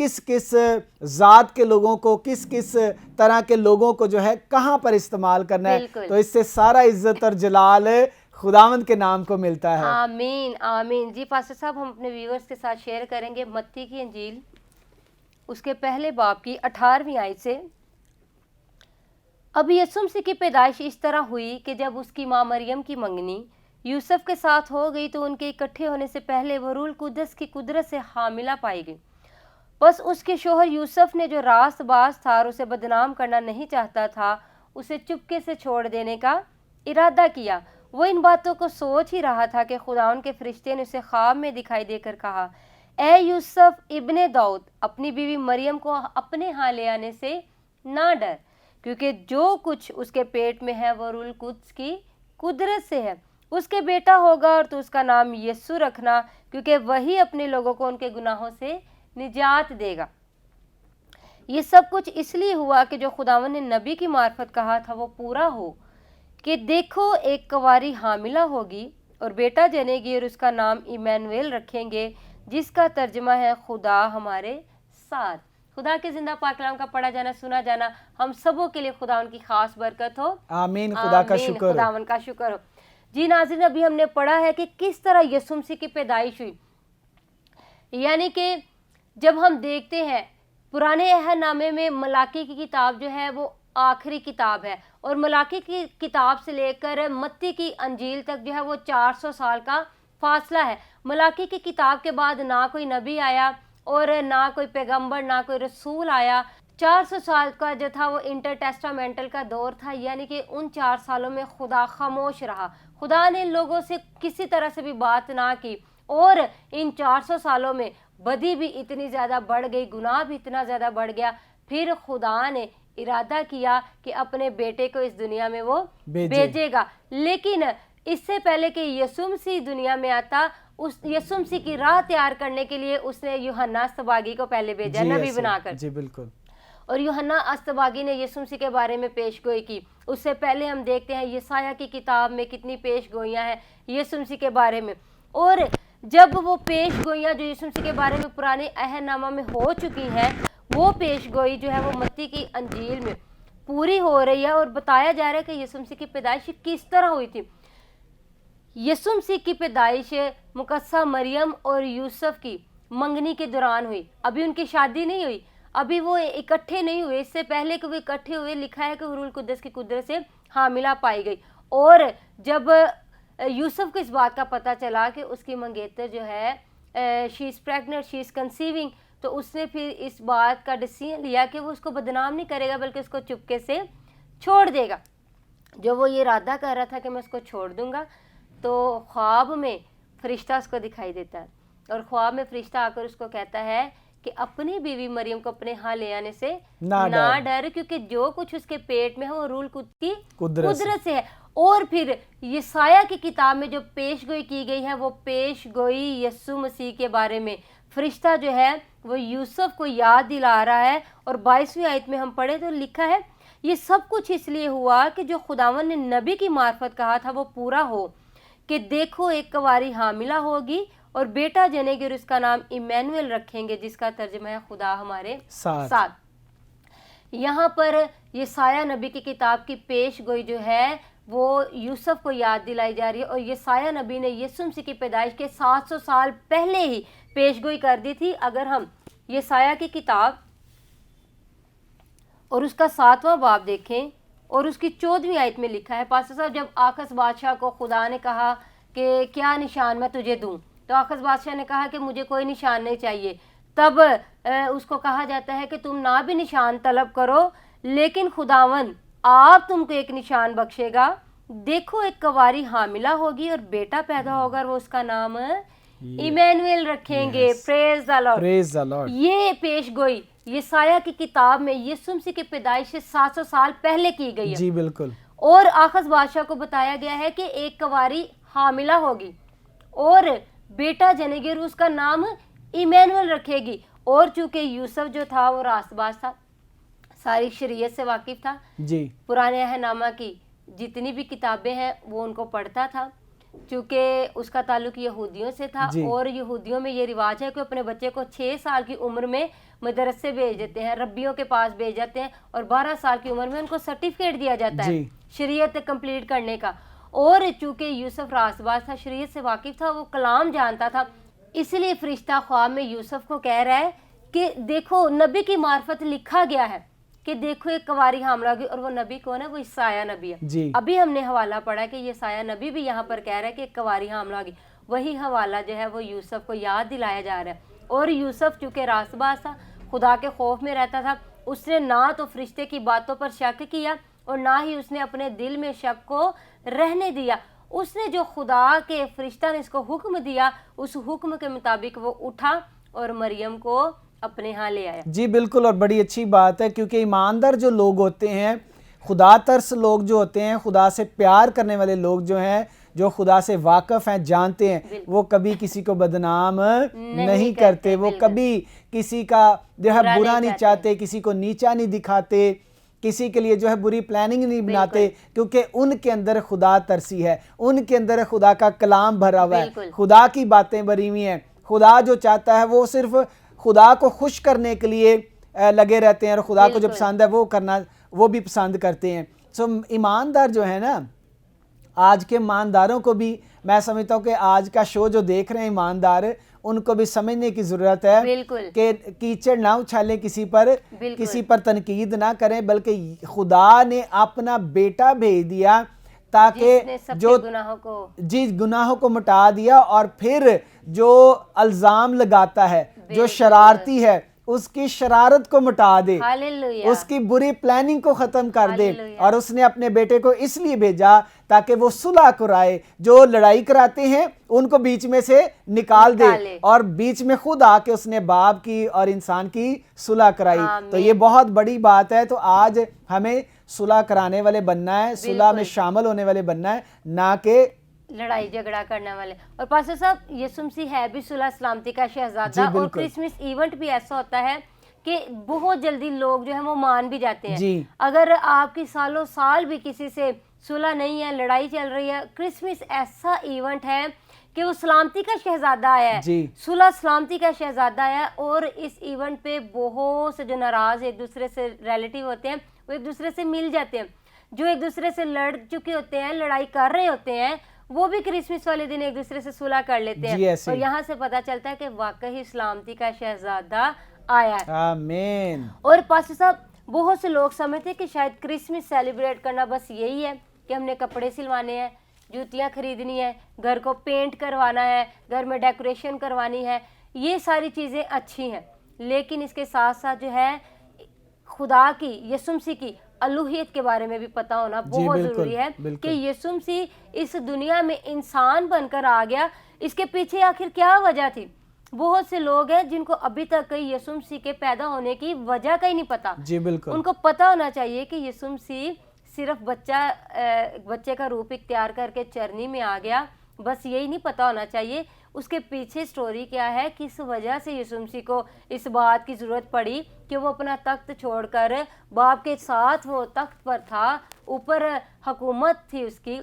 کس کس ذات کے لوگوں کو، کس کس طرح کے لوگوں کو جو ہے کہاں پر استعمال کرنا ہے، تو اس سے سارا عزت اور جلال خداوند کے نام کو ملتا ہے۔ آمین آمین۔ جی پاسٹر صاحب، ہم اپنے ویورز کے ساتھ شیئر کریں گے متی کی انجیل اس کے پہلے باب کی 18ویں آیت سے۔ اب یسوع مسیح کی پیدائش اس طرح ہوئی کہ جب اس کی ماں مریم کی منگنی یوسف کے ساتھ ہو گئی تو ان کے اکٹھے ہونے سے پہلے وہ روح القدس کی قدرت سے حاملہ پائی گئی۔ بس اس کے شوہر یوسف نے جو راست باز تھا اور اسے بدنام کرنا نہیں چاہتا تھا، اسے چپکے سے چھوڑ دینے کا ارادہ کیا۔ وہ ان باتوں کو سوچ ہی رہا تھا کہ خداوند کے فرشتے نے اسے خواب میں دکھائی دے کر کہا، اے یوسف ابن داؤد، اپنی بیوی مریم کو اپنے ہاں لے آنے سے نہ ڈر، کیونکہ جو کچھ اس کے پیٹ میں ہے وہ روح القدس کی قدرت سے ہے۔ اس کے بیٹا ہوگا اور تو اس کا نام یسوع رکھنا، کیونکہ وہی اپنے لوگوں کو ان کے گناہوں سے نجات دے گا۔ یہ سب کچھ اس لیے ہوا کہ جو خداوند نے نبی کی معرفت کہا تھا وہ پورا ہو، کہ دیکھو ایک کنواری حاملہ ہوگی اور بیٹا جنے گی اور اس کا نام ایمانویل رکھیں گے، جس کا ترجمہ ہے خدا ہمارے ساتھ۔ خدا کے زندہ پاک کلام کا پڑھا جانا، سنا جانا ہم سبوں کے لیے خدا ان کی خاص برکت ہو۔ آمین۔ خدا کا شکر، خداوند کا شکر ہو۔ جی ناظرین، ابھی ہم نے پڑھا ہے کہ کس طرح یسوع مسیح کی پیدائش ہوئی، یعنی کہ جب ہم دیکھتے ہیں پرانے عہد نامے میں ملاکی کی کتاب جو ہے وہ آخری کتاب ہے، اور ملاکی کی کتاب سے لے کر متی کی انجیل تک جو ہے وہ 400 سال کا فاصلہ ہے۔ ملاکی کی کتاب کے بعد نہ کوئی نبی آیا اور نہ کوئی پیغمبر، نہ کوئی رسول آیا۔ 400 سال کا جو تھا وہ انٹر ٹیسٹامنٹل کا دور تھا، یعنی کہ ان 4 سالوں میں خدا خاموش رہا، خدا نے لوگوں سے کسی طرح سے بھی بات نہ کی، اور ان 400 سالوں میں بدی بھی اتنی زیادہ بڑھ گئی، گناہ بھی اتنا زیادہ بڑھ گیا۔ پھر خدا نے ارادہ کیا کہ اپنے بیٹے کو اس دنیا میں وہ بھیجے گا، لیکن اس سے پہلے کہ یسوع مسیح دنیا میں آتا، اس یسوع مسیح کی راہ تیار کرنے کے لیے اس نے یوحنا استباغی کو پہلے بھیجا نبی بنا کر۔ جی بالکل۔ اور یوحنا استباغی نے یسوع مسیح کے بارے میں پیش گوئی کی۔ اس سے پہلے ہم دیکھتے ہیں یسایہ کی کتاب میں کتنی پیش گوئیاں ہیں یسوع مسیح کے بارے میں، اور جب وہ پیش گوئیاں جو یسوع مسیح کے بارے میں پرانے عہد نامہ میں ہو چکی ہیں، وہ پیش گوئی جو ہے وہ متی کی انجیل میں پوری ہو رہی ہے، اور بتایا جا رہا ہے کہ یسوع مسیح کی پیدائش کس طرح ہوئی تھی۔ یسوع مسیح کی پیدائش مقدسہ مریم اور یوسف کی منگنی کے دوران ہوئی۔ ابھی ان کی شادی نہیں ہوئی، ابھی وہ اکٹھے نہیں ہوئے، اس سے پہلے کہ وہ اکٹھے ہوئے لکھا ہے کہ روح القدس کی قدرت سے حاملہ پائی گئی۔ اور جب یوسف کو اس بات کا پتہ چلا کہ اس کی منگیتر جو ہے شی از پریگننٹ، شی از کنسیونگ، تو اس نے پھر اس بات کا ڈیسیژن لیا کہ وہ اس کو بدنام نہیں کرے گا بلکہ اس کو چپکے سے چھوڑ دے گا۔ جو وہ یہ ارادہ کر رہا تھا کہ میں اس کو چھوڑ دوں گا، تو خواب میں فرشتہ اس کو دکھائی دیتا ہے، اور خواب میں فرشتہ آ کر اس کو کہتا ہے کہ اپنی بیوی مریم کو اپنے ہاں لے آنے سے نہ ڈر، کیونکہ جو کچھ اس کے پیٹ میں ہے وہ روح القدس کی قدرت سے ہے۔ اور پھر یسایہ کی کتاب میں جو پیش گوئی کی گئی ہے، وہ پیش گوئی یسوع مسیح کے بارے میں فرشتہ جو ہے وہ یوسف کو یاد دلا رہا ہے، اور 22ویں آیت میں ہم پڑھے تو لکھا ہے، یہ سب کچھ اس لیے ہوا کہ جو خداوند نے نبی کی معرفت کہا تھا وہ پورا ہو، کہ دیکھو ایک کنواری حاملہ ہوگی اور بیٹا جنے گی اور اس کا نام ایمانویل رکھیں گے، جس کا ترجمہ ہے خدا ہمارے ساتھ۔ یہاں پر یسایہ نبی کی کتاب کی پیش گوئی جو ہے وہ یوسف کو یاد دلائی جا رہی ہے، اور یسایہ نبی نے یسوع مسیح کی پیدائش کے 700 سال پہلے ہی پیش گوئی کر دی تھی۔ اگر ہم یسایہ کی کتاب اور اس کا 7واں باب دیکھیں اور اس کی 14ویں آیت میں لکھا ہے، پاسٹر صاحب جب آخس بادشاہ کو خدا نے کہا کہ کیا نشان میں تجھے دوں، تو آخس بادشاہ نے کہا کہ مجھے کوئی نشان نہیں چاہیے۔ تب اس کو کہا جاتا ہے کہ تم نہ بھی نشان طلب کرو، لیکن خداوند آپ تم کو ایک نشان بخشے گا، دیکھو ایک کنواری حاملہ ہوگی اور بیٹا پیدا ہوگا اور وہ اس کا نام ایمانویل رکھیں گے۔ پریز دی لارڈ، پریز دی لارڈ۔ یہ پیش گوئی یسایہ کی کتاب میں یسوع مسیح کی پیدائش سے 700 سال پہلے کی گئی ہے۔ جی بالکل۔ اور آخس بادشاہ کو بتایا گیا ہے کہ ایک کنواری حاملہ ہوگی اور بیٹا جنے گی اور اس کا نام ایمانویل رکھے گی۔ اور چونکہ یوسف جو تھا وہ راست باز تھا، ساری شریعت سے واقف تھا، جی، پرانے عہد نامہ کی جتنی بھی کتابیں ہیں وہ ان کو پڑھتا تھا، چونکہ اس کا تعلق یہودیوں سے تھا اور یہودیوں میں یہ رواج ہے کہ اپنے بچے کو 6 سال کی عمر میں مدرسے بھیج دیتے ہیں، ربیوں کے پاس بھیج جاتے ہیں، اور 12 سال کی عمر میں ان کو سرٹیفکیٹ دیا جاتا ہے شریعت کمپلیٹ کرنے کا۔ اور چونکہ یوسف راست باز تھا، شریعت سے واقف تھا، وہ کلام جانتا تھا، اس لیے فرشتہ خواب میں یوسف کو کہہ رہا ہے کہ دیکھو نبی کی معرفت لکھا گیا ہے کہ دیکھو ایک کنواری حاملہ ہوگی، اور وہ نبی کون ہے؟ وہ عیسیٰ نبی ہے۔ ابھی ہم نے حوالہ پڑھا کہ یہ عیسیٰ نبی بھی یہاں پر کہہ رہا ہے کہ ایک کنواری حاملہ ہوگی، وہی حوالہ جو ہے وہ یوسف کو یاد دلایا جا رہا ہے۔ اور یوسف چونکہ راست باز تھا، خدا کے خوف میں رہتا تھا، اس نے نہ تو فرشتے کی باتوں پر شک کیا اور نہ ہی اس نے اپنے دل میں شک کو رہنے دیا۔ اس نے جو خدا کے فرشتہ نے اس کو حکم دیا، اس حکم کے مطابق وہ اٹھا اور مریم کو اپنے ہاں لے آیا۔ جی بالکل، اور بڑی اچھی بات ہے، کیونکہ ایماندار جو لوگ ہوتے ہیں، خدا ترس لوگ جو ہوتے ہیں، خدا سے پیار کرنے والے لوگ جو ہیں، جو خدا سے واقف ہیں، جانتے ہیں، وہ کبھی کسی کو بدنام نہیں کرتے، وہ کبھی کسی کا جو ہے برا نہیں چاہتے، کسی کو نیچا نہیں دکھاتے، کسی کے لیے جو ہے بری پلاننگ نہیں بناتے، کیونکہ ان کے اندر خدا ترسی ہے، ان کے اندر خدا کا کلام بھرا ہوا ہے، خدا کی باتیں بھری ہوئی ہیں۔ خدا جو چاہتا ہے وہ صرف خدا کو خوش کرنے کے لیے لگے رہتے ہیں، اور خدا کو جو پسند ہے وہ کرنا وہ بھی پسند کرتے ہیں۔ سو ایماندار جو ہے نا، آج کے ایمانداروں کو بھی میں سمجھتا ہوں کہ آج کا شو جو دیکھ رہے ہیں ایماندار، ان کو بھی سمجھنے کی ضرورت ہے کہ کیچڑ نہ اچھالیں کسی پر تنقید نہ کریں، بلکہ خدا نے اپنا بیٹا بھیج دیا تاکہ جو گناہوں کو مٹا دیا، اور پھر جو الزام لگاتا ہے، جو شرارتی ہے، اس کی شرارت کو مٹا دے، اس کی بری پلاننگ کو ختم کر دے۔ اور اس نے اپنے بیٹے کو اس لیے بھیجا تاکہ وہ صلح کرائے، جو لڑائی کراتے ہیں ان کو بیچ میں سے نکال دے، اور بیچ میں خود آ کے اس نے باپ کی اور انسان کی صلح کرائی۔ تو یہ بہت بڑی بات ہے۔ تو آج ہمیں صلح کرانے والے بننا ہے، صلح میں شامل ہونے والے بننا ہے، نہ کہ لڑائی جھگڑا کرنے والے۔ اور پاسٹر صاحب، یسوع مسیح ہے بھی صلح سلامتی کا شہزادہ، اور کرسمس ایونٹ بھی ایسا ہوتا ہے کہ بہت جلدی لوگ جو ہیں وہ مان بھی جاتے ہیں۔ اگر آپ کی سالوں سال بھی کسی سے صلح نہیں ہے، لڑائی چل رہی ہے، کرسمس ایسا ایونٹ ہے کہ وہ سلامتی کا شہزادہ آیا ہے، صلح سلامتی کا شہزادہ آیا ہے۔ اور اس ایونٹ پہ بہت سے جو ناراض ایک دوسرے سے ریلیٹیو ہوتے ہیں، وہ ایک دوسرے سے مل جاتے ہیں، جو ایک دوسرے سے لڑ چکے ہوتے ہیں، لڑائی کر رہے ہوتے ہیں، وہ بھی کرسمس والے دن ایک دوسرے سے صلح کر لیتے ہیں۔ اور یہاں سے پتہ چلتا ہے کہ واقعی سلامتی کا شہزادہ آیا ہے۔ آمین۔ اور پاسٹر صاحب، بہت سے لوگ سمجھتے ہیں کہ شاید کرسمس سیلیبریٹ کرنا بس یہی ہے کہ ہم نے کپڑے سلوانے ہیں، جوتیاں خریدنی ہے، گھر کو پینٹ کروانا ہے، گھر میں ڈیکوریشن کروانی ہے۔ یہ ساری چیزیں اچھی ہیں، لیکن اس کے ساتھ ساتھ جو ہے خدا کی، یسوع مسیح کی الوہیت کے بارے میں بھی پتہ ہونا بہت ضروری ہے کہ یسوع مسیح اس دنیا میں انسان بن کر آ گیا، اس کے پیچھے آخر کیا وجہ تھی۔ بہت سے لوگ ہیں جن کو ابھی تک یسوع مسیح کے پیدا ہونے کی وجہ کا ہی نہیں پتا۔ ان کو پتہ ہونا چاہیے کہ یسوع مسیح صرف بچے کا روپ اختیار کر کے چرنی میں آ گیا، بس یہی نہیں پتہ ہونا چاہیے اس کے پیچھے سٹوری کیا ہے، کس وجہ سے یسوع مسیح کو اس بات کی ضرورت پڑی کہ وہ اپنا تخت چھوڑ کر، باپ کے ساتھ وہ تخت پر تھا، اوپر حکومت تھی اس کی،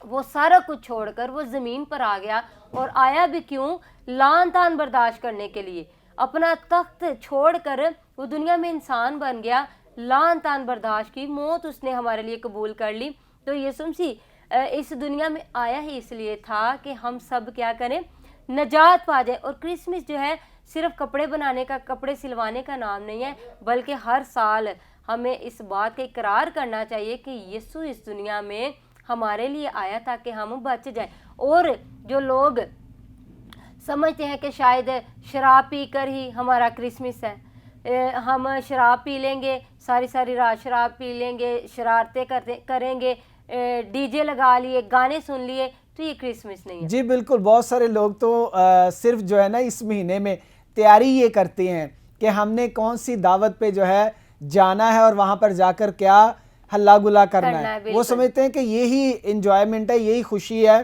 وہ سارا کچھ چھوڑ کر وہ زمین پر آ گیا۔ اور آیا بھی کیوں؟ لعن طعن برداشت کرنے کے لیے۔ اپنا تخت چھوڑ کر وہ دنیا میں انسان بن گیا، لعن طعن برداشت کی، موت اس نے ہمارے لیے قبول کر لی۔ تو یسوع مسیح اس دنیا میں آیا ہی اس لیے تھا کہ ہم سب کیا کریں؟ نجات پا جائے۔ اور کرسمس جو ہے صرف کپڑے بنانے کا، کپڑے سلوانے کا نام نہیں ہے، بلکہ ہر سال ہمیں اس بات کا اقرار کرنا چاہیے کہ یسوع اس دنیا میں ہمارے لیے آیا تاکہ ہم بچ جائیں۔ اور جو لوگ سمجھتے ہیں کہ شاید شراب پی کر ہی ہمارا کرسمس ہے، ہم شراب پی لیں گے، ساری رات شراب پی لیں گے، شرارتیں کریں گے، ڈی جے لگا لیے، گانے سن لیے، تو یہ کرسمس نہیں ہے۔ جی بالکل، بہت سارے لوگ تو صرف جو ہے نا اس مہینے میں تیاری یہ کرتے ہیں کہ ہم نے کون سی دعوت پہ جو ہے جانا ہے اور وہاں پر جا کر کیا ہلہ گلا کرنا ہے۔ وہ سمجھتے ہیں کہ یہی انجوائمنٹ ہے، یہی خوشی ہے،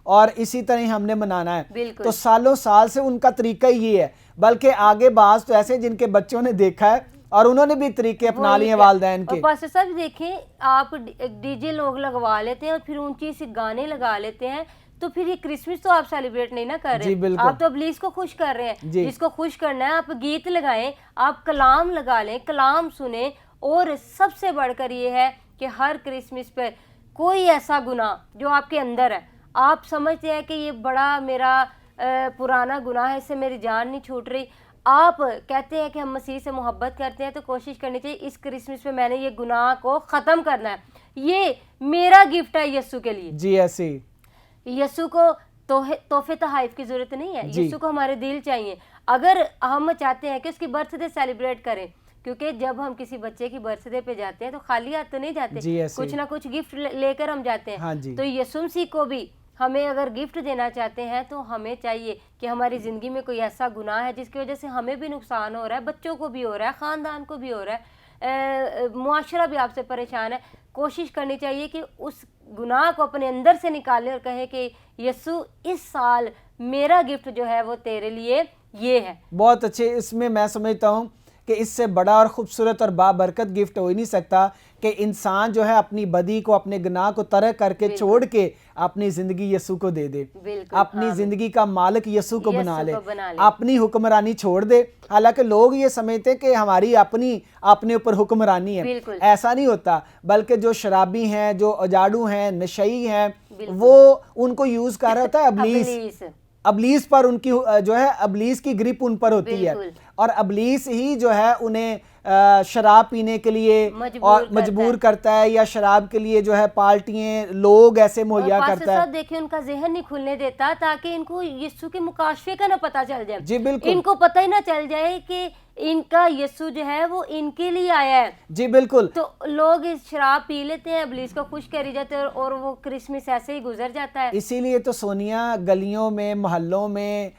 اور اسی طرح ہم نے منانا ہے۔ تو سالوں سال سے ان کا طریقہ یہ ہے، بلکہ آگے بعض تو ایسے جن کے بچوں نے دیکھا ہے اور انہوں نے بھی طریقے اپنا لیے والدین کے۔ اور پاسٹر صاحب دیکھیں، آپ ڈی جے لوگ لگوا لیتے ہیں اور پھر اونچی سی گانے لگا لیتے ہیں، تو پھر یہ کرسمس تو آپ سیلیبریٹ نہیں نہ کر جی رہے، آپ تو ابلیس کو خوش کر رہے ہیں۔ جس کو خوش کرنا ہے آپ گیت لگائیں، آپ کلام لگا لیں، کلام سنیں، اور سب سے بڑھ کر یہ ہے کہ ہر کرسمس پہ کوئی ایسا گناہ جو آپ کے اندر ہے، آپ سمجھتے ہیں کہ یہ بڑا میرا پرانا گناہ ہے، اس سے میری جان نہیں چھوٹ رہی، آپ کہتے ہیں کہ ہم مسیح سے محبت کرتے ہیں، تو کوشش کرنی چاہیے اس کرسمس پہ میں نے یہ گناہ کو ختم کرنا ہے، یہ میرا گفٹ ہے یسوع کے لیے۔ جی ایسے یسوع کو تحفے تحائف کی ضرورت نہیں ہے، یسوع کو ہمارے دل چاہیے۔ اگر ہم چاہتے ہیں کہ اس کی برتھ ڈے سیلیبریٹ کریں، کیونکہ جب ہم کسی بچے کی برتھ ڈے پہ جاتے ہیں تو خالی ہاتھ تو نہیں جاتے، کچھ نہ کچھ گفٹ لے کر ہم جاتے ہیں، تو یسوع مسیح کو بھی ہمیں اگر گفٹ دینا چاہتے ہیں تو ہمیں چاہیے کہ ہماری زندگی میں کوئی ایسا گناہ ہے جس کی وجہ سے ہمیں بھی نقصان ہو رہا ہے، بچوں کو بھی ہو رہا ہے، خاندان کو بھی ہو رہا ہے، معاشرہ بھی آپ سے پریشان ہے، کوشش کرنی چاہیے کہ اس گناہ کو اپنے اندر سے نکالے اور کہیں کہ یسوع اس سال میرا گفٹ جو ہے وہ تیرے لیے یہ ہے۔ بہت اچھے، اس میں میں سمجھتا ہوں کہ اس سے بڑا اور خوبصورت اور بابرکت گفٹ ہو ہی نہیں سکتا کہ انسان جو ہے اپنی بدی کو، اپنے گناہ کو ترک کر کے چھوڑ کے اپنی زندگی یسوع کو دے دے، اپنی زندگی کا مالک یسوع کو بنا لے، اپنی حکمرانی چھوڑ دے۔ حالانکہ لوگ یہ سمجھتے کہ ہماری اپنے اوپر حکمرانی ہے، ایسا نہیں ہوتا، بلکہ جو شرابی ہیں، جو اجاڑو ہیں، نشئی ہیں، وہ ان کو یوز کر رہا ہوتا ہے ابلیس پر، ان کی جو ہے ابلیس کی گرپ ان پر ہوتی ہے، اور ابلیس ہی جو ہے انہیں شراب پینے کے لیے مجبور کرتا ہے، یا شراب کے لیے جو ہے پارٹیاں لوگ ایسے مہیا کرتا ہے۔ دیکھیں ان کا ذہن نہیں کھلنے دیتا تاکہ ان کو یسوع کے مکاشفے کا نہ پتہ چل جائے، جی بالکل، ان کو پتہ ہی نہ چل جائے کہ ان کا یسوع جو ہے وہ ان کے لیے آیا ہے۔ جی بالکل، تو لوگ شراب پی لیتے ہیں، ابلیس کو خوش کری جاتے ہیں، اور وہ کرسمس ایسے ہی گزر جاتا ہے۔ اسی لیے تو سونیا گلیوں میں، محلوں میں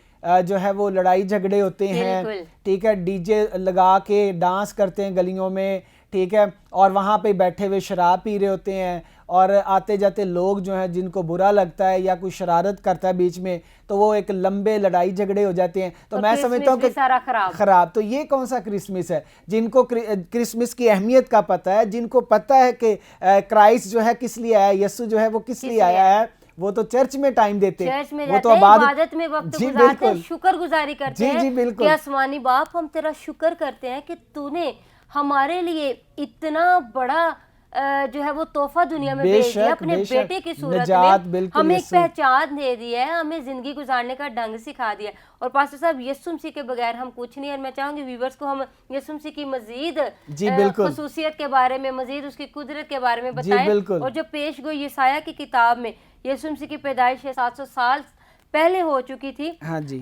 جو ہے وہ لڑائی جھگڑے ہوتے ہیں، ٹھیک ہے، ڈی جے لگا کے ڈانس کرتے ہیں گلیوں میں، ٹھیک ہے، اور وہاں پہ بیٹھے ہوئے شراب پی رہے ہوتے ہیں، اور آتے جاتے لوگ جو ہیں جن کو برا لگتا ہے یا کوئی شرارت کرتا ہے بیچ میں، تو وہ ایک لمبے لڑائی جھگڑے ہو جاتے ہیں۔ تو میں سمجھتا ہوں کہ خراب، تو یہ کون سا کرسمس ہے؟ جن کو کرسمس کی اہمیت کا پتہ ہے، جن کو پتہ ہے کہ کرائسٹ جو ہے کس لیے آیا ہے، یسوع جو ہے وہ کس لیے آیا ہے، وہ تو چرچ میں ٹائم دیتے ہیں، وہ تو عبادت میں وقت گزارتے ہیں، شکر گزاری کرتے ہیں کہ آسمانی باپ ہم تیرا شکر کرتے ہیں کہ تو نے ہمارے لیے اتنا بڑا جو ہے وہ تحفہ دنیا میں بھیج دیا اپنے بیٹے کی صورت میں، ہمیں ایک پہچان دے دی ہے، ہمیں زندگی گزارنے کا ڈھنگ سکھا دیا، اور پاسٹر صاحب یسوع مسیح کے بغیر ہم کچھ نہیں ہے۔ میں چاہوں گی ویورز کو ہم یسوع مسیح کی مزید خصوصیت کے بارے میں، مزید اس کی قدرت کے بارے میں بتائیں، اور جو پیش گوئی یسایہ کی کتاب میں یسوع مسیح کی پیدائش 700 سال پہلے ہو چکی تھی،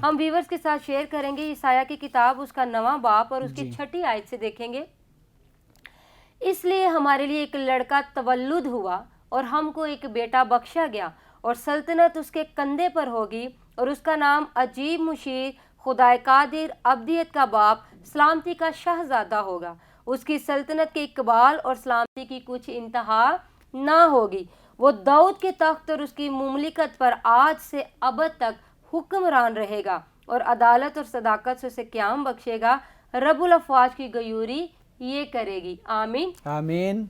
ہم ویورز کے ساتھ شیئر کریں گے۔ یسایہ کی کتاب اس کا 9واں باب اور اس کی 6 آیت سے دیکھیں گے۔ اس لیے ہمارے لیے ایک لڑکا تولد ہوا اور ہم کو ایک بیٹا بخشا گیا، اور سلطنت اس کے کندھے پر ہوگی، اور اس کا نام عجیب مشیر، خدائے قادر، ابدیت کا باپ، سلامتی کا شہزادہ ہوگا۔ اس کی سلطنت کے اقبال اور سلامتی کی کچھ انتہا نہ ہوگی۔ وہ داؤد کے تخت اور اس کی مملکت پر آج سے ابد تک حکمران رہے گا، اور عدالت اور صداقت سے اسے قیام بخشے گا۔ رب الافواج کی غیوری یہ کرے گی۔ آمین آمین۔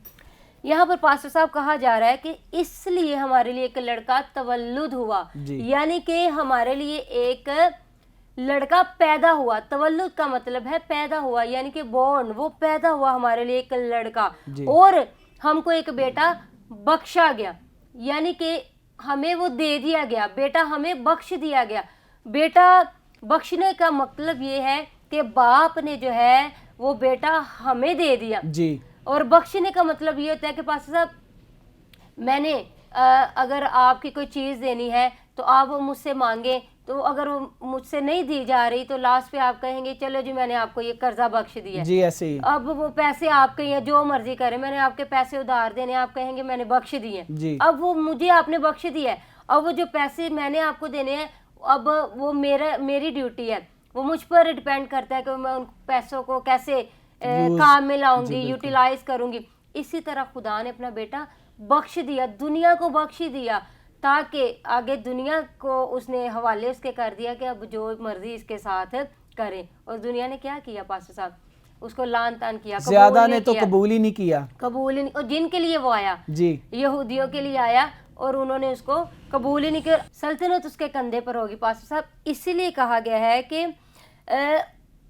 یہاں پر پاسٹر صاحب کہا جا رہا ہے کہ اس لیے ہمارے لیے ایک لڑکا تولد ہوا، یعنی کہ ہمارے لیے ایک لڑکا پیدا ہوا۔ تولد کا مطلب ہے پیدا ہوا، یعنی کہ بورن، وہ پیدا ہوا ہمارے لیے ایک لڑکا، اور ہم کو ایک بیٹا بخشا گیا، یعنی کہ ہمیں وہ دے دیا گیا، بیٹا ہمیں بخش دیا گیا۔ بیٹا بخشنے کا مطلب یہ ہے کہ باپ نے جو ہے وہ بیٹا ہمیں دے دیا، اور بخشنے کا مطلب یہ ہوتا ہے کہ پاسٹر صاحب میں نے اگر آپ کی کوئی چیز دینی ہے تو آپ وہ مجھ سے مانگیں، تو اگر وہ مجھ سے نہیں دی جا رہی تو لاسٹ پہ آپ کہیں گے چلو جی میں نے آپ کو یہ قرضہ بخش دیا ہے، اب وہ پیسے آپ کے ہیں، جو مرضی کریں، میں نے آپ کے پیسے ادھار دینے، آپ کہیں گے میں نے بخش دیے، اب وہ مجھے آپ نے بخش دیا ہے، اب وہ جو پیسے میں نے آپ کو دینے ہیں اب وہ میری ڈیوٹی ہے، وہ مجھ پر ڈیپینڈ کرتا ہے کہ میں ان پیسوں کو کیسے کام میں لاؤں گی، یوٹیلائز کروں گی۔ اسی طرح خدا نے اپنا بیٹا بخش دیا، دنیا کو بخش دیا، تاکہ آگے دنیا کو اس نے حوالے اس کے کر دیا کہ اب جو مرضی اس کے ساتھ کریں، اور دنیا نے کیا کیا پاسٹر صاحب؟ اس کو لعن طعن کیا، زیادہ نے تو قبول ہی نہیں کیا، اور جن کے لیے وہ آیا، یہودیوں کے لیے آیا، اور انہوں نے اس کو قبول ہی نہیں کیا, سلطنت اس کے کندھے پر ہوگی. پاسٹر صاحب اسی لیے کہا گیا ہے کہ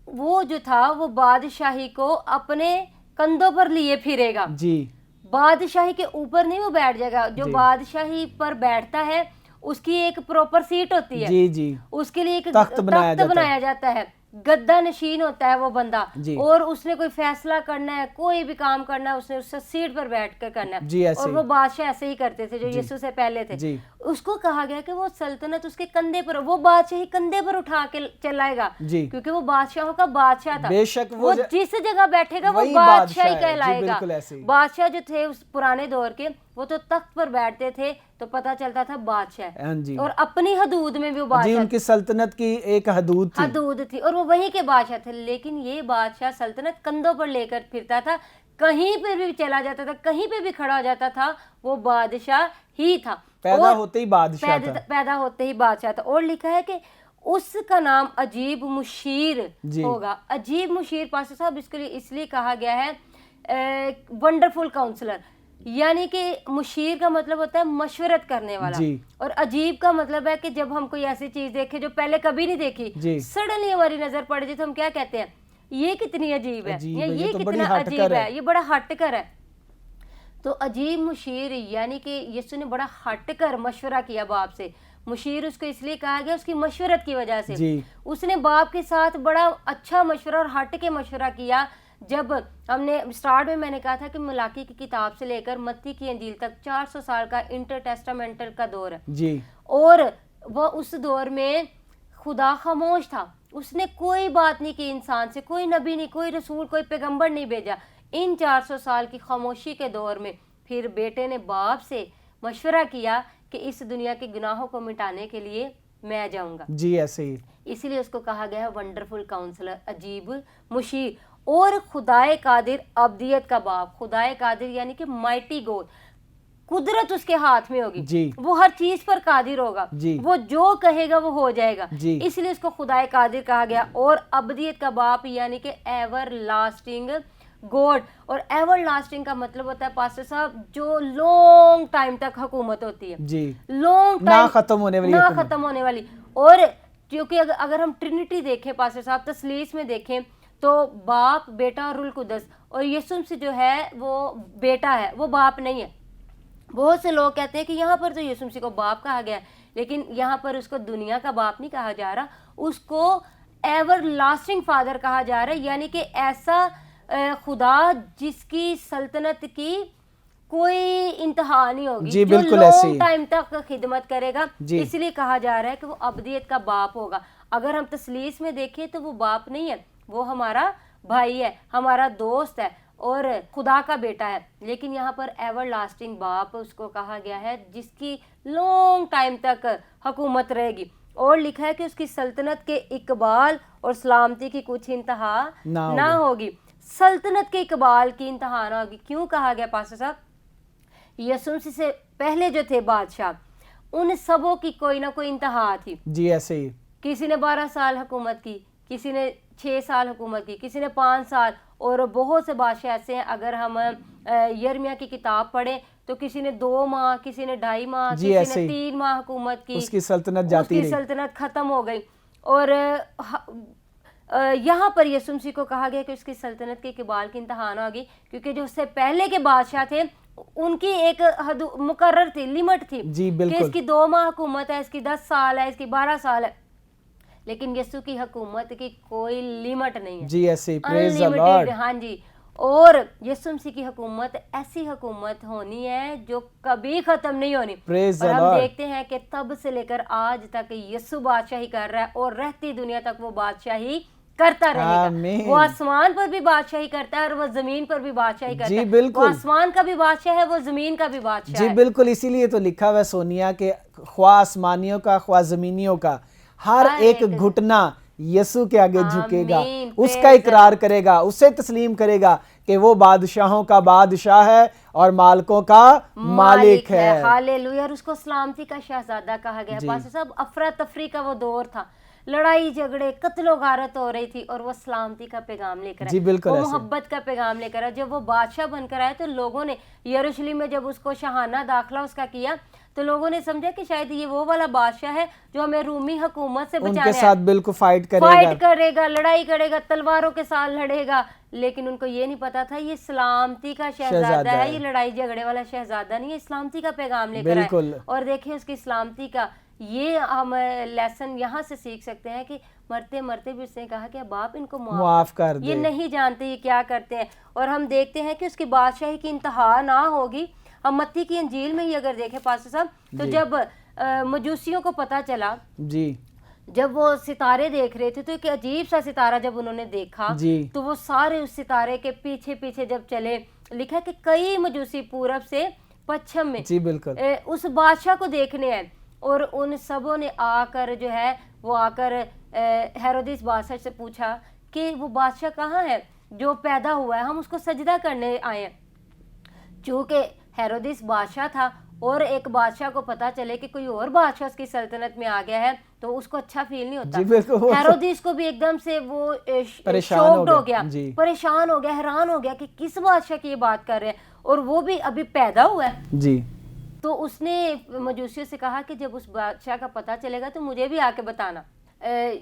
وہ جو تھا وہ بادشاہی کو اپنے کندھوں پر لیے پھرے گا. جی, بادشاہی کے اوپر نہیں وہ بیٹھ جائے گا. جو بادشاہی پر بیٹھتا ہے اس کی ایک پروپر سیٹ ہوتی ہے, جی جی, اس کے لیے ایک تخت بنایا جاتا ہے, گدا نشین ہوتا ہے وہ بندہ, جی, اور اس نے کوئی فیصلہ کرنا ہے, کوئی بھی کام کرنا ہے, اس نے اس سیٹ پر بیٹھ کر کرنا ہے. جی, اور وہ بادشاہ ایسے ہی کرتے تھے جو یسوع سے پہلے تھے. جی, اس کو کہا گیا کہ وہ سلطنت اس کے کندھے پر, وہ بادشاہی کندھے پر اٹھا کے چلائے گا, جی, کیونکہ وہ بادشاہوں کا بادشاہ تھا. بے شک وہ جس جگہ بیٹھے گا وہ بادشاہی کہلائے گا. بادشاہ جو تھے اس پرانے دور کے وہ تو تخت پر بیٹھتے تھے تو پتہ چلتا تھا بادشاہ, اور اپنی حدود میں بھی وہ بادشاہ, ان کی سلطنت کی ایک حدود تھی اور وہ وہیں کے بادشاہ تھے. لیکن یہ بادشاہ سلطنت کندھوں پر لے کر پھرتا تھا, کہیں پہ بھی چلا جاتا تھا, کہیں پہ بھی کھڑا ہو جاتا تھا, وہ بادشاہ ہی تھا, پیدا ہوتے ہی بادشاہ تھا. اور لکھا ہے کہ اس کا نام عجیب مشیر ہوگا. عجیب مشیر پاسٹر صاحب اس کے لیے اس لیے کہا گیا ہے ونڈرفل کاؤنسلر, یعنی کہ مشیر کا مطلب ہوتا ہے مشورت کرنے والا, اور عجیب کا مطلب ہے کہ جب ہم کوئی ایسی چیز دیکھیں جو پہلے کبھی نہیں دیکھی, سڈنلی ہماری نظر پڑ جائے تو ہم کیا کہتے ہیں, یہ کتنی عجیب ہے, یہ کتنا عجیب ہے, یہ بڑا ہٹ کر ہے. تو عجیب مشیر یعنی کہ یسوع نے بڑا ہٹ کر مشورہ کیا باپ سے. مشیر اس کو اس لیے کہا گیا اس کی مشورت کی وجہ سے, اس نے باپ کے ساتھ بڑا اچھا مشورہ اور ہٹ کے مشورہ کیا. جب ہم نے سٹارٹ میں نے کہا تھا کہ ملاکی کی کتاب سے لے کر متی کی انجیل تک 400 سال کا انٹر ٹیسٹامنٹل کا دور ہے, اور وہ اس دور میں خدا خاموش تھا, اس نے کوئی بات نہیں کی انسان سے, کوئی نبی نہیں, کوئی رسول, کوئی پیغمبر نہیں بھیجا. ان 400 سال کی خاموشی کے دور میں پھر بیٹے نے باپ سے مشورہ کیا کہ اس دنیا کے گناہوں کو مٹانے کے لیے میں جاؤں گا. ایسے ہی اسی لیے اس کو کہا گیا ہے ونڈرفل کاؤنسلر, عجیب مشیر. اور خدائے قادر, ابدیت کا باپ, خدائے قادر یعنی کہ مائٹی گوڈ, قدرت اس کے ہاتھ میں ہوگی, وہ ہر چیز پر قادر ہوگا, وہ جو کہے گا وہ ہو جائے گا. اس لیے اس کو خدائے قادر کہا گیا. اور ابدیت کا باپ یعنی کہ ایور لاسٹنگ گوڈ, اور ایور لاسٹنگ کا مطلب ہوتا ہے پاسٹر صاحب جو لانگ ٹائم تک حکومت ہوتی ہے, لانگ ٹائم, نہ ختم ہونے والی. اور کیونکہ اگر ہم ٹرینٹی دیکھیں پاسٹر صاحب, تثلیث میں دیکھیں تو باپ, بیٹا اور روح القدس, اور یسوع سے جو ہے وہ بیٹا ہے, وہ باپ نہیں ہے. بہت سے لوگ کہتے ہیں کہ یہاں پر تو یسوع مسیح کو باپ کہا گیا ہے, لیکن یہاں پر اس کو دنیا کا باپ نہیں کہا جا رہا, اس کو ایور لاسٹنگ فادر کہا جا رہا ہے. یعنی کہ ایسا خدا جس کی سلطنت کی کوئی انتہا نہیں ہوگی, جو لانگ ٹائم تک خدمت کرے گا. اس لیے کہا جا رہا ہے کہ وہ ابدیت کا باپ ہوگا. اگر ہم تثلیث میں دیکھیں تو وہ باپ نہیں ہے, وہ ہمارا بھائی ہے, ہمارا دوست ہے, اور خدا کا بیٹا ہے. لیکن یہاں پر ایور لاسٹنگ باپ اس کو کہا گیا ہے جس کی لانگ ٹائم تک حکومت رہے گی. اور لکھا ہے کہ اس کی سلطنت کے اقبال اور سلامتی کی کچھ انتہا نہ ہوگی. سلطنت کے اقبال کی انتہا نہ ہوگی. کیوں کہا گیا پاسٹر صاحب؟ یسوع مسیح سے پہلے جو تھے بادشاہ, ان سبوں کی کوئی نہ کوئی انتہا تھی. ایسے ہی کسی نے 12 سال حکومت کی, کسی نے 6 سال حکومت کی, کسی نے 5 سال, اور بہت سے بادشاہ ایسے ہیں. اگر ہم یرمیہ کی کتاب پڑھیں تو کسی نے 2 ماہ, کسی نے 2.5 ماہ, کسی نے 3 ماہ حکومت کی, اس کی سلطنت جاتی رہی, اس کی سلطنت ختم ہو گئی. اور یہاں پر یسوع مسیح کو کہا گیا کہ اس کی سلطنت کے اقبال کی انتہا نہ ہوگی, کیونکہ جو اس سے پہلے کے بادشاہ تھے ان کی ایک حد مقرر تھی, لیمٹ تھی, کہ اس کی 2 ماہ حکومت ہے, اس کی 10 سال ہے, اس کی 12 سال ہے. لیکن یسوع کی حکومت کی کوئی لیمٹ نہیں ہے, ایسے پریز دی لارڈ. ہاں جی. اور یسوع مسیح کی حکومت ایسی حکومت ہونی ہے جو کبھی ختم نہیں ہونی. اور ہم دیکھتے ہیں کہ تب سے لے کر آج تک یسوع بادشاہی کر رہا ہے, اور رہتی دنیا تک وہ بادشاہی کرتا رہے گا. وہ آسمان پر بھی بادشاہی کرتا ہے اور وہ زمین پر بھی بادشاہی کرتا ہے. وہ آسمان کا بھی بادشاہ ہے, وہ زمین کا بھی بادشاہ ہے. بالکل. اسی لیے تو لکھا ہوا ہے سونیا کہ خواہ آسمانیوں کا خواہ زمینیوں کا ہر ایک گھٹنا یسوع کے آگے جھکے گا, اس کا اقرار کرے گا, اسے تسلیم کرے گا کہ وہ بادشاہوں کا بادشاہ ہے اور مالکوں کا مالک ہے. ہالےلویا. اور اس کو سلامتی کا شہزادہ کہا گیا. پاسٹر صاحب افراتفری کا وہ دور تھا, لڑائی جھگڑے, قتل و غارت ہو رہی تھی, اور وہ سلامتی کا پیغام لے کر آئے, وہ محبت کا پیغام لے کر آئے. جب وہ بادشاہ بن کر آئے تو لوگوں نے یروشلم میں جب اس کو شاہانہ داخلہ اس کا کیا تو لوگوں نے سمجھا کہ شاید یہ وہ والا بادشاہ ہے جو ہمیں رومی حکومت سے ان بچانے کے ساتھ بالکل فائٹ کرے گا، لڑائی کرے گا، تلواروں کے ساتھ لڑے گا. لیکن ان کو یہ نہیں پتا تھا یہ سلامتی کا شہزادہ ہے، یہ لڑائی جھگڑے والا شہزادہ نہیں ہے، سلامتی کا پیغام لے کر آئے. اور دیکھیں اس کی سلامتی کا یہ ہم لیسن یہاں سے سیکھ سکتے ہیں کہ مرتے مرتے بھی اس نے کہا کہ اب آپ ان کو معاف کر دیں، یہ نہیں جانتے یہ کیا کرتے ہیں. اور ہم دیکھتے ہیں کہ اس کی بادشاہی کی انتہا نہ ہوگی. ہم متی کی انجیل میں ہی اگر دیکھیں پاسٹر صاحب تو جب مجوسیوں کو پتا چلا، جب وہ ستارے دیکھ رہے تھے تو ایک عجیب سا ستارہ جب انہوں نے دیکھا تو وہ سارے اس ستارے کے پیچھے پیچھے جب چلے، لکھا کہ کئی مجوسی پورب سے پچھم میں اس بادشاہ کو دیکھنے ہیں. اور ان سبوں نے آ کر جو ہے وہ آ کر ہیرودیس بادشاہ سے پوچھا کہ وہ بادشاہ کہاں ہے جو پیدا ہوا ہے، ہم اس کو سجدہ کرنے آئے ہیں. چونکہ ہیرودیس بادشاہ تھا اور ایک بادشاہ کو پتا چلے کہ کوئی اور بادشاہ اس کی سلطنت میں آ گیا ہے تو اس کو اچھا فیل نہیں ہوتا. ہیرودیس کو بھی ایک دم سے وہ شوکڈ ہو گیا، پریشان ہو گیا، حیران ہو گیا کہ کس بادشاہ کی یہ بات کر رہے ہیں اور وہ بھی ابھی پیدا ہوا ہے. تو اس نے مجوسیوں سے کہا کہ جب اس بادشاہ کا پتہ چلے گا تو مجھے بھی آ کے بتانا.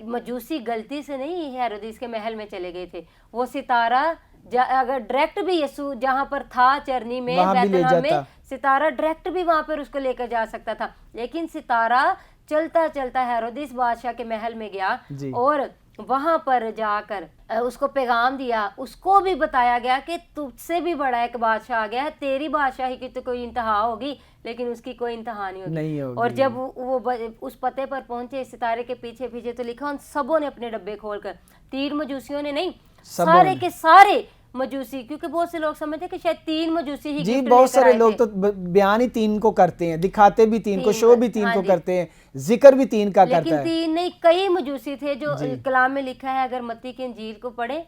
مجوسی غلطی سے نہیں ہیرودیس کے محل میں چلے گئے تھے. وہ ستارہ اگر ڈائریکٹ بھی یسوع جہاں پر تھا چرنی میں بیت لحم میں، ستارہ ڈائریکٹ بھی وہاں پر اس کو لے کر جا سکتا تھا، لیکن ستارہ چلتا چلتا ہیرودیس بادشاہ کے محل میں گیا اور وہاں پر جا کر اس کو پیغام دیا. اس کو بھی بتایا گیا کہ تجھ سے بھی بڑا ایک بادشاہ آ گیا ہے، تیری بادشاہی کی تو کوئی انتہا ہوگی لیکن اس کی کوئی انتہا نہیں ہوگی. اور جب وہ اس پتے پر پہنچے ستارے کے پیچھے پیچھے تو لکھا ان سبوں نے اپنے ڈبے کھول کر، 3 مجوسیوں نے نہیں، سارے کے سارے مجوسی، کیونکہ بہت سے لوگ سمجھتے ہیں کہ شاید 3 مجوسی ہی گفٹ بہت سارے لوگ تو بیان ہی 3 کو کرتے ہیں، دکھاتے بھی 3 کو، شو بھی 3 کو کرتے ہیں، ذکر بھی 3 کا کرتا ہے، لیکن 3 نہیں کئی مجوسی تھے جو کلام میں لکھا ہے. اگر متی کی انجیل کو پڑھیں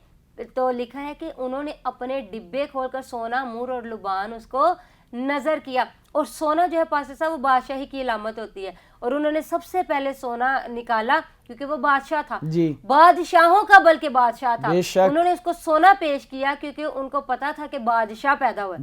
تو لکھا ہے کہ انہوں نے اپنے ڈبے کھول کر سونا، مور اور لبان اس کو نظر کیا. اور سونا جو ہے پاسٹر صاحب وہ بادشاہی کی علامت ہوتی ہے اور انہوں نے سب سے پہلے سونا نکالا کیونکہ وہ بادشاہ تھا، بادشاہوں کا بلکہ بادشاہ تھا. انہوں نے اس کو سونا پیش کیا کیونکہ ان کو پتا تھا کہ بادشاہ پیدا ہوا.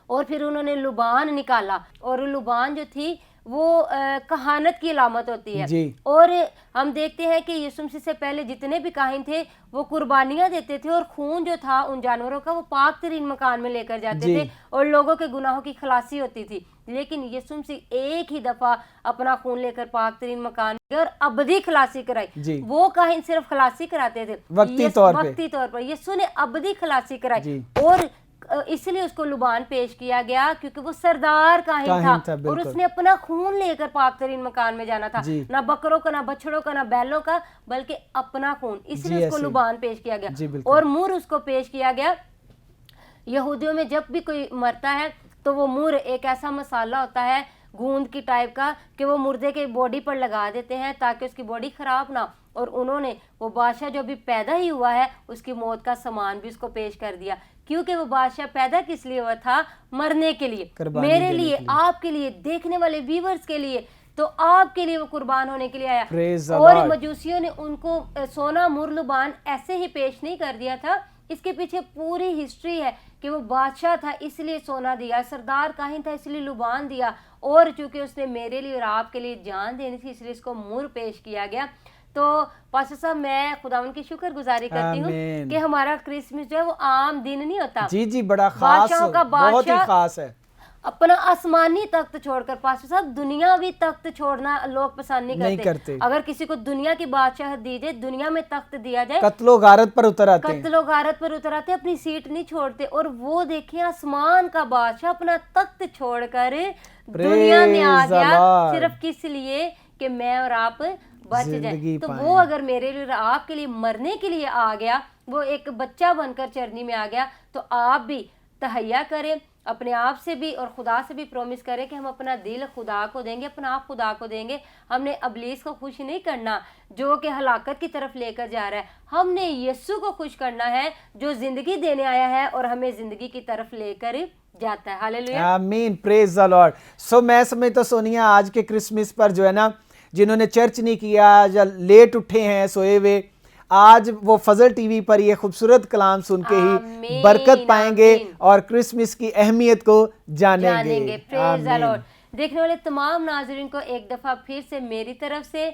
اور پھر انہوں نے لبان نکالا اور لبان جو تھی وہ کہانت کی علامت ہوتی ہے. اور ہم دیکھتے ہیں کہ یسوع مسیح سے پہلے جتنے بھی کاہن تھے وہ قربانیاں دیتے تھے اور خون جو تھا ان جانوروں کا وہ پاک ترین مکان میں لے کر جاتے تھے اور لوگوں کے گناہوں کی خلاصی ہوتی تھی. لیکن یسوع مسیح ایک ہی دفعہ اپنا خون لے کر پاک ترین مکان میں اور ابدی خلاصی کرائی. وہ کاہن صرف خلاصی کراتے تھے وقتی طور پر، یسوع نے ابدی خلاصی کرائی. اور اس لیے اس کو لبان پیش کیا گیا کیونکہ وہ سردار کاہن تھا اور اس نے اپنا خون لے کر پاک ترین مکان میں جانا تھا، نہ بکروں کا، نہ بچڑوں کا، نہ بیلوں کا، بلکہ اپنا خون. اس لیے اس کو لبان پیش کیا گیا. اور مور اس کو پیش کیا گیا. یہودیوں میں جب بھی کوئی مرتا ہے تو وہ مور ایک ایسا مسالہ ہوتا ہے گوند کی ٹائپ کا کہ وہ مردے کے باڈی پر لگا دیتے ہیں تاکہ اس کی باڈی خراب نہ. اور انہوں نے وہ بادشاہ جو بھی پیدا ہی ہوا ہے اس کی موت کا سامان بھی اس کو پیش کر دیا کیونکہ وہ بادشاہ پیدا کس لیے ہوا تھا؟ مرنے کے لیے، میرے لیے، آپ کے لیے، دیکھنے والے ویورز کے لیے. تو آپ کے لیے وہ قربان ہونے کے لیے آیا. اور مجوسیوں نے ان کو سونا، مور، لبان ایسے ہی پیش نہیں کر دیا تھا. اس کے پیچھے پوری ہسٹری ہے کہ وہ بادشاہ تھا اس لیے سونا دیا، سردار کاہن تھا اس لیے لبان دیا، اور چونکہ اس نے میرے لیے اور آپ کے لیے جان دینی تھی اس لیے اس کو مور پیش کیا گیا. تو پاسٹر صاحب میں خداوند کی شکر گزاری کرتی ہوں کہ ہمارا کرسمس جو ہے وہ عام دن نہیں ہوتا. بڑا خاص، بہت ہی خاص ہے. اپنا آسمانی تخت چھوڑ کر پاسٹر صاحب دنیاوی تخت چھوڑنا لوگ پسند نہیں کرتے. اگر کسی کو دنیا کی بادشاہت دی جائے، دنیا میں تخت دیا جائے، قتل و غارت پر اتر آتے، اپنی سیٹ نہیں چھوڑتے. اور وہ دیکھیں آسمان کا بادشاہ اپنا تخت چھوڑ کر دنیا میں آ گیا صرف کس لیے کہ میں اور آپ بچ جائیں. تو وہ اگر میرے لیے اور آپ کے لیے مرنے کے لیے آ گیا، وہ ایک بچہ بن کر چرنی میں آ گیا، تو آپ بھی تہیا کریں اپنے آپ سے بھی اور خدا سے بھی پرومس کریں کہ ہم اپنا دل خدا کو دیں گے، اپنا آپ خدا کو دیں گے. ہم نے ابلیس کو خوش نہیں کرنا جو کہ ہلاکت کی طرف لے کر جا رہا ہے. ہم نے یسوع کو خوش کرنا ہے جو زندگی دینے آیا ہے اور ہمیں زندگی کی طرف لے کر جاتا ہے. ہاللیلویہ، آمین، پریز دی لارڈ. سو میں سمجھتا سونیا آج کے کرسمس پر جو ہے نا جنہوں نے چرچ نہیں کیا یا لیٹ اٹھے ہیں سوئے ہوئے، آج وہ فضل ٹی وی پر یہ خوبصورت کلام سن کے ہی برکت پائیں گے اور کرسمس کی اہمیت کو جانیں گے. پریز دی لارڈ. دیکھنے والے تمام ناظرین کو ایک دفعہ پھر سے میری طرف سے,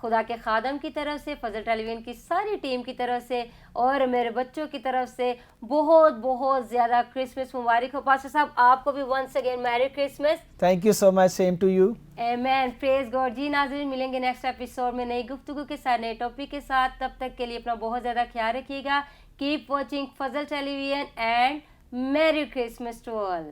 خدا کے خادم کی طرف سے, فضل ٹیلی ویژن کی ساری ٹیم کی طرف سے اور میرے بچوں کی طرف سے بہت بہت زیادہ کرسمس مبارک ہو. پاسٹر صاحب آپ کو بھی once again merry Christmas. Thank you so much, same to you. آمین, پریز گاڈ. جی ناظرین, ملیں گے نیکسٹ ایپیسوڈ میں نئی گفتگو کے ساتھ, نئے ٹاپک کے ساتھ. تب تک کے لیے اپنا بہت زیادہ خیال رکھیے گا. Keep watching Fazal tele vision and میری کرسمس ٹو آل.